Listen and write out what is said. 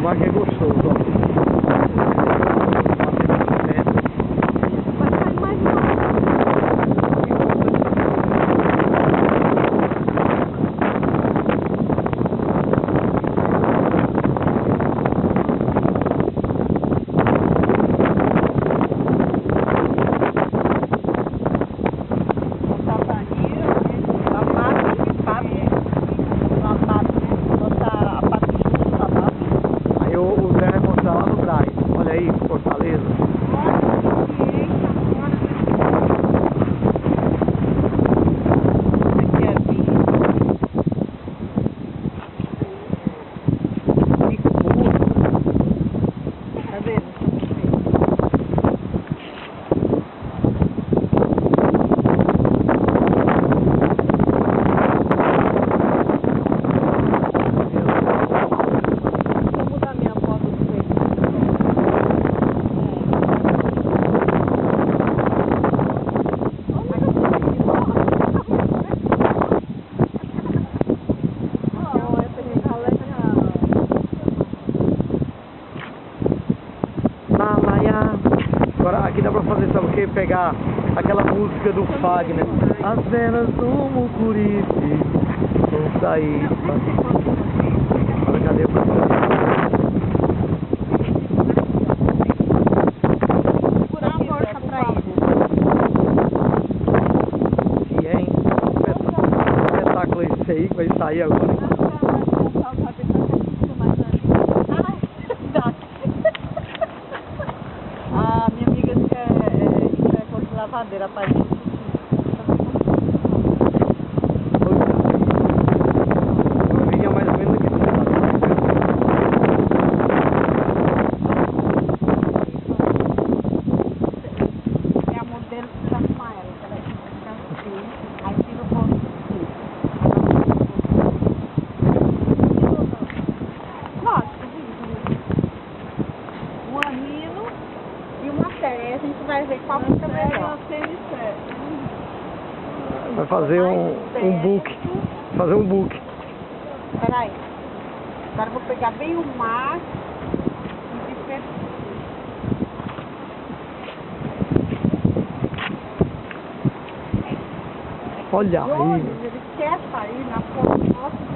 mar que é gostoso, ó. Olha aí, Fortaleza. Aqui é vinho. Tá vendo? Agora aqui dá pra fazer, sabe o que? Pegar aquela música do Fagner. As velas do Mucuripe vão sair. Olha, cadê o que é, hein? Espetáculo esse aí que vai sair agora. Minha amiga quer coisa de lavadeira, rapaz. O vídeo é mais ou menos aqui. É a modelo que precisa arrumar ela. Ela fica assim, aí tira o ponto assim. Lógico, um anino e uma série. A gente vai ver qual fica melhor. Vai fazer um book. Fazer um book. Peraí. Agora eu vou pegar bem o mar e diferente. Olha Hoje aí. ele quer sair na foto.